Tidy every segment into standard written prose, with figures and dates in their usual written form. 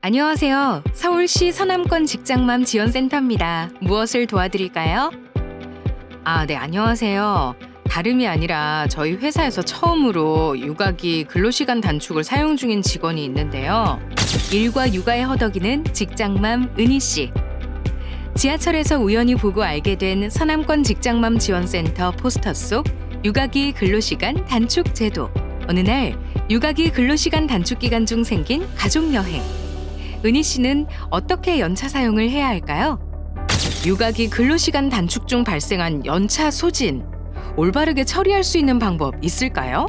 안녕하세요. 서울시 서남권 직장맘 지원센터입니다. 무엇을 도와드릴까요? 네, 안녕하세요. 다름이 아니라 저희 회사에서 처음으로 육아기 근로시간 단축을 사용 중인 직원이 있는데요. 일과 육아에 허덕이는 직장맘 은희 씨. 지하철에서 우연히 보고 알게 된 서남권 직장맘 지원센터 포스터 속 육아기 근로시간 단축 제도. 어느 날 육아기 근로시간 단축 기간 중 생긴 가족 여행. 은희 씨는 어떻게 연차 사용을 해야 할까요? 육아기 근로시간 단축 중 발생한 연차 소진, 올바르게 처리할 수 있는 방법 있을까요?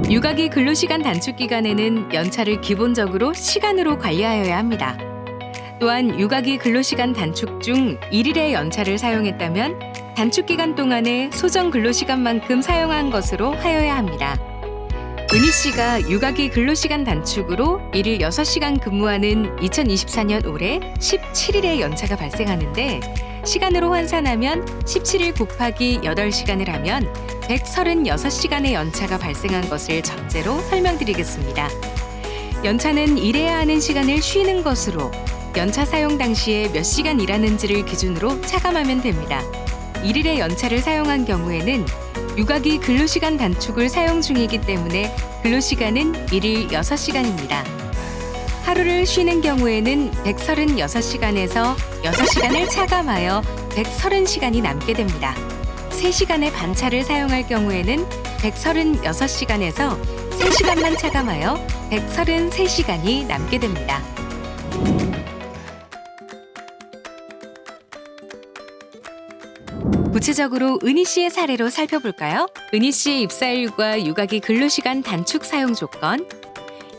육아기 근로시간 단축 기간에는 연차를 기본적으로 시간으로 관리하여야 합니다. 또한 육아기 근로시간 단축 중 1일의 연차를 사용했다면 단축 기간 동안에 소정 근로시간만큼 사용한 것으로 하여야 합니다. 은희 씨가 육아기 근로시간 단축으로 일일 6시간 근무하는 2024년 올해 17일의 연차가 발생하는데 시간으로 환산하면 17일 곱하기 8시간을 하면 136시간의 연차가 발생한 것을 전제로 설명드리겠습니다. 연차는 일해야 하는 시간을 쉬는 것으로 연차 사용 당시에 몇 시간 일하는지를 기준으로 차감하면 됩니다. 1일의 연차를 사용한 경우에는 육아기 근로시간 단축을 사용 중이기 때문에 근로시간은 일일 6시간입니다. 하루를 쉬는 경우에는 136시간에서 6시간을 차감하여 130시간이 남게 됩니다. 3시간의 반차를 사용할 경우에는 136시간에서 3시간만 차감하여 133시간이 남게 됩니다. 구체적으로 은희 씨의 사례로 살펴볼까요? 은희 씨의 입사일과 육아기 근로시간 단축 사용 조건.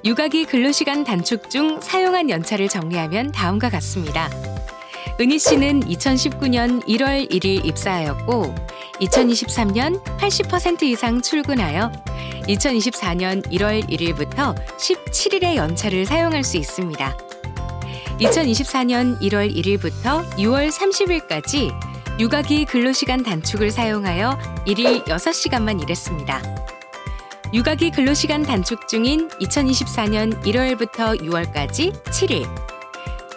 육아기 근로시간 단축 중 사용한 연차를 정리하면 다음과 같습니다. 은희 씨는 2019년 1월 1일 입사하였고 2023년 80% 이상 출근하여 2024년 1월 1일부터 17일의 연차를 사용할 수 있습니다. 2024년 1월 1일부터 6월 30일까지 육아기 근로시간 단축을 사용하여 일일 6시간만 일했습니다. 육아기 근로시간 단축 중인 2024년 1월부터 6월까지 7일,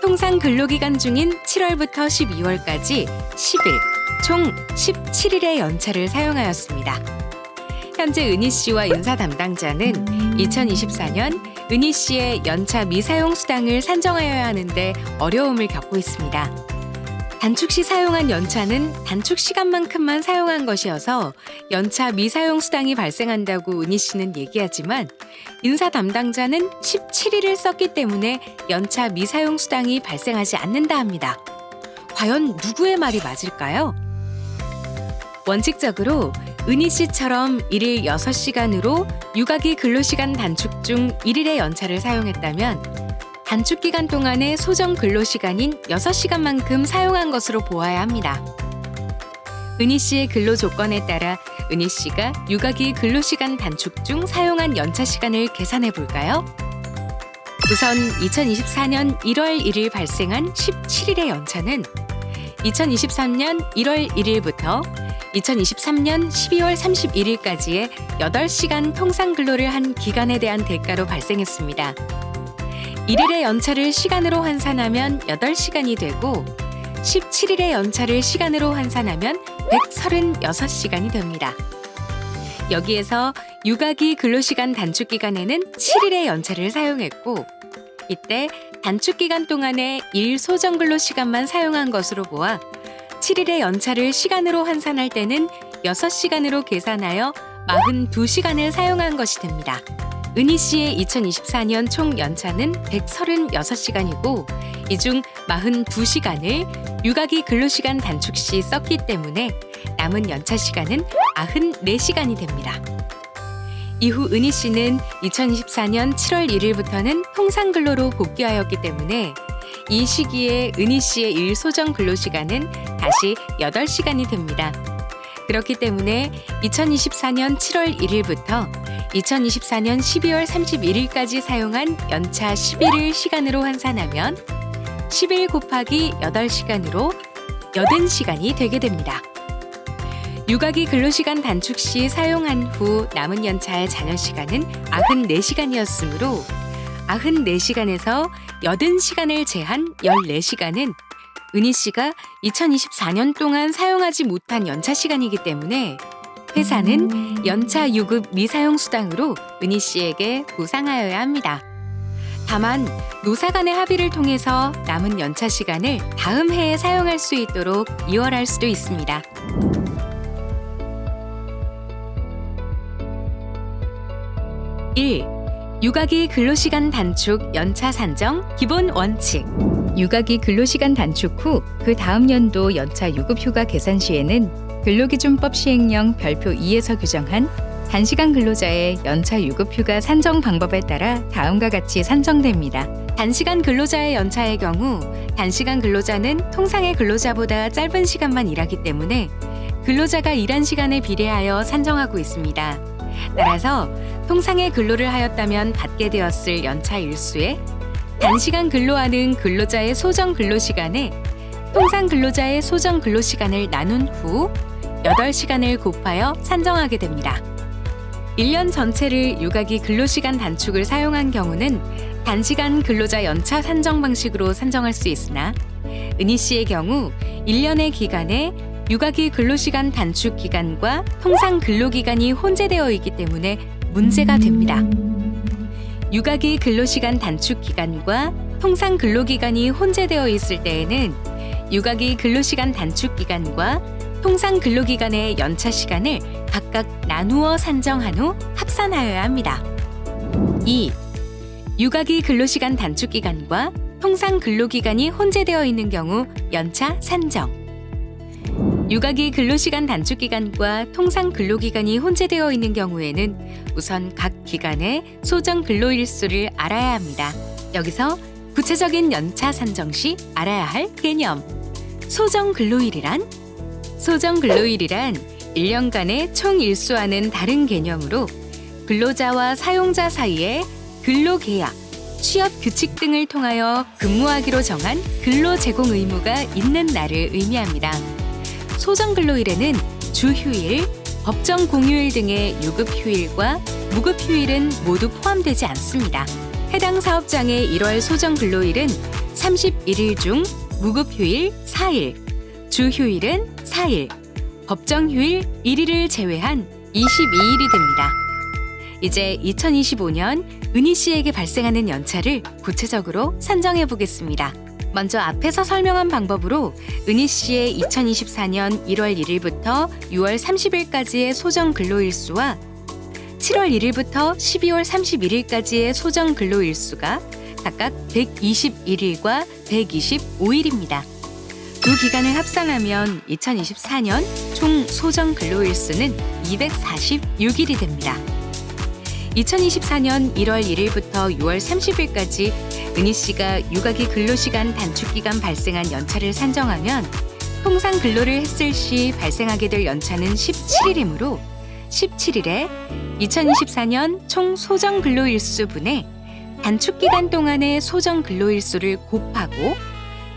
통상 근로기간 중인 7월부터 12월까지 10일, 총 17일의 연차를 사용하였습니다. 현재 은희 씨와 인사 담당자는 2024년 은희 씨의 연차 미사용 수당을 산정하여야 하는데 어려움을 겪고 있습니다. 단축 시 사용한 연차는 단축 시간만큼만 사용한 것이어서 연차 미사용 수당이 발생한다고 은희 씨는 얘기하지만 인사 담당자는 17일을 썼기 때문에 연차 미사용 수당이 발생하지 않는다 합니다. 과연 누구의 말이 맞을까요? 원칙적으로 은희 씨처럼 일일 6시간으로 육아기 근로시간 단축 중 1일의 연차를 사용했다면 단축 기간 동안의 소정 근로시간인 6시간만큼 사용한 것으로 보아야 합니다. 은희 씨의 근로 조건에 따라 은희 씨가 육아기 근로시간 단축 중 사용한 연차 시간을 계산해 볼까요? 우선 2024년 1월 1일 발생한 17일의 연차는 2023년 1월 1일부터 2023년 12월 31일까지의 8시간 통상 근로를 한 기간에 대한 대가로 발생했습니다. 1일의 연차를 시간으로 환산하면 8시간이 되고 17일의 연차를 시간으로 환산하면 136시간이 됩니다. 여기에서 육아기 근로시간 단축 기간에는 7일의 연차를 사용했고 이때 단축 기간 동안에 일 소정 근로시간만 사용한 것으로 보아 7일의 연차를 시간으로 환산할 때는 6시간으로 계산하여 42시간을 사용한 것이 됩니다. 은희 씨의 2024년 총 연차는 136시간이고 이 중 42시간을 육아기 근로시간 단축 시 썼기 때문에 남은 연차 시간은 94시간이 됩니다. 이후 은희 씨는 2024년 7월 1일부터는 통상 근로로 복귀하였기 때문에 이 시기에 은희 씨의 일 소정 근로시간은 다시 8시간이 됩니다. 그렇기 때문에 2024년 7월 1일부터 2024년 12월 31일까지 사용한 연차 11일 시간으로 환산하면 10일 곱하기 8시간으로 80시간이 되게 됩니다. 육아기 근로시간 단축 시 사용한 후 남은 연차의 잔여 시간은 94시간이었으므로 94시간에서 80시간을 제한 14시간은 은희 씨가 2024년 동안 사용하지 못한 연차 시간이기 때문에 회사는 연차 유급 미사용 수당으로 은희 씨에게 보상하여야 합니다. 다만 노사 간의 합의를 통해서 남은 연차 시간을 다음 해에 사용할 수 있도록 이월할 수도 있습니다. 1. 육아기 근로시간 단축 연차 산정 기본 원칙. 육아기 근로시간 단축 후 그 다음 연도 연차 유급휴가 계산 시에는 근로기준법 시행령 별표 2에서 규정한 단시간 근로자의 연차 유급휴가 산정 방법에 따라 다음과 같이 산정됩니다. 단시간 근로자의 연차의 경우 단시간 근로자는 통상의 근로자보다 짧은 시간만 일하기 때문에 근로자가 일한 시간에 비례하여 산정하고 있습니다. 따라서 통상의 근로를 하였다면 받게 되었을 연차 일수에 단시간 근로하는 근로자의 소정 근로시간에 통상 근로자의 소정 근로시간을 나눈 후 8시간을 곱하여 산정하게 됩니다. 1년 전체를 육아기 근로시간 단축을 사용한 경우는 단시간 근로자 연차 산정 방식으로 산정할 수 있으나 은희 씨의 경우 1년의 기간에 육아기 근로시간 단축 기간과 통상 근로기간이 혼재되어 있기 때문에 문제가 됩니다. 육아기 근로시간 단축 기간과 통상 근로기간이 혼재되어 있을 때에는 육아기 근로시간 단축 기간과 통상 근로기간의 연차 시간을 각각 나누어 산정한 후 합산하여야 합니다. 2. 육아기 근로시간 단축 기간과 통상 근로기간이 혼재되어 있는 경우 연차 산정. 육아기 근로시간 단축 기간과 통상 근로기간이 혼재되어 있는 경우에는 우선 각 기간의 소정 근로일수를 알아야 합니다. 여기서 구체적인 연차 산정 시 알아야 할 개념. 소정 근로일이란? 소정 근로일이란 1년간의 총 일수와는 다른 개념으로 근로자와 사용자 사이에 근로계약, 취업 규칙 등을 통하여 근무하기로 정한 근로 제공 의무가 있는 날을 의미합니다. 소정 근로일에는 주휴일, 법정 공휴일 등의 유급휴일과 무급휴일은 모두 포함되지 않습니다. 해당 사업장의 1월 소정 근로일은 31일 중 무급휴일 4일, 주휴일은 4일, 법정휴일 1일을 제외한 22일이 됩니다. 이제 2025년 은희 씨에게 발생하는 연차를 구체적으로 산정해 보겠습니다. 먼저 앞에서 설명한 방법으로 은희 씨의 2024년 1월 1일부터 6월 30일까지의 소정 근로일수와 7월 1일부터 12월 31일까지의 소정 근로일수가 각각 121일과 125일입니다. 두 기간을 합산하면 2024년 총 소정 근로일수는 246일이 됩니다. 2024년 1월 1일부터 6월 30일까지 은희 씨가 육아기 근로시간 단축 기간 발생한 연차를 산정하면 통상 근로를 했을 시 발생하게 될 연차는 17일이므로 17일에 2024년 총 소정 근로일수분의 단축 기간 동안의 소정 근로일수를 곱하고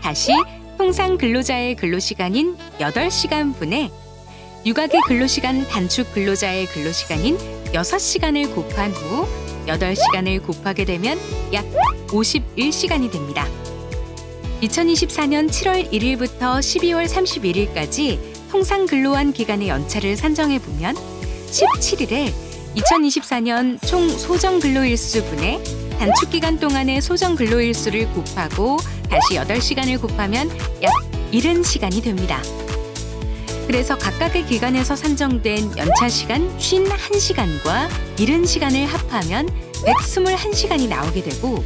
다시 통상 근로자의 근로시간인 8시간분의 육아기 근로시간 단축 근로자의 근로시간인 6시간을 곱한 후 8시간을 곱하게 되면 약 51시간이 됩니다. 2024년 7월 1일부터 12월 31일까지 통상 근로한 기간의 연차를 산정해 보면 17일에 2024년 총 소정 근로일수분의 단축 기간 동안의 소정 근로일수를 곱하고 다시 8시간을 곱하면 약 70시간이 됩니다. 그래서 각각의 기간에서 산정된 연차 시간 51시간과 70시간을 합하면 121시간이 나오게 되고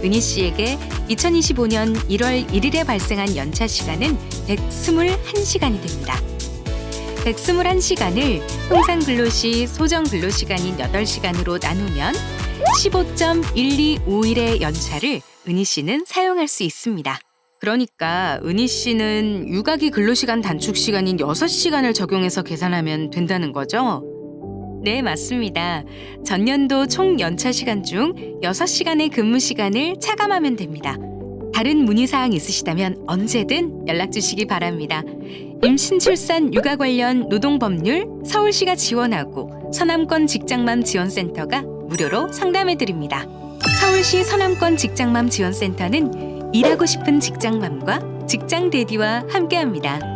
은희 씨에게 2025년 1월 1일에 발생한 연차 시간은 121시간이 됩니다. 121시간을 통상 근로시 소정 근로시간인 8시간으로 나누면 15.125일의 연차를 은희 씨는 사용할 수 있습니다. 그러니까 은희 씨는 육아기 근로시간 단축 시간인 6시간을 적용해서 계산하면 된다는 거죠? 네, 맞습니다. 전년도 총 연차 시간 중 6시간의 근무 시간을 차감하면 됩니다. 다른 문의사항 있으시다면 언제든 연락 주시기 바랍니다. 임신, 출산, 육아 관련 노동법률 서울시가 지원하고 서남권 직장맘 지원센터가 무료로 상담해드립니다. 서울시 서남권 직장맘 지원센터는 일하고 싶은 직장맘과 직장 대디와 함께합니다.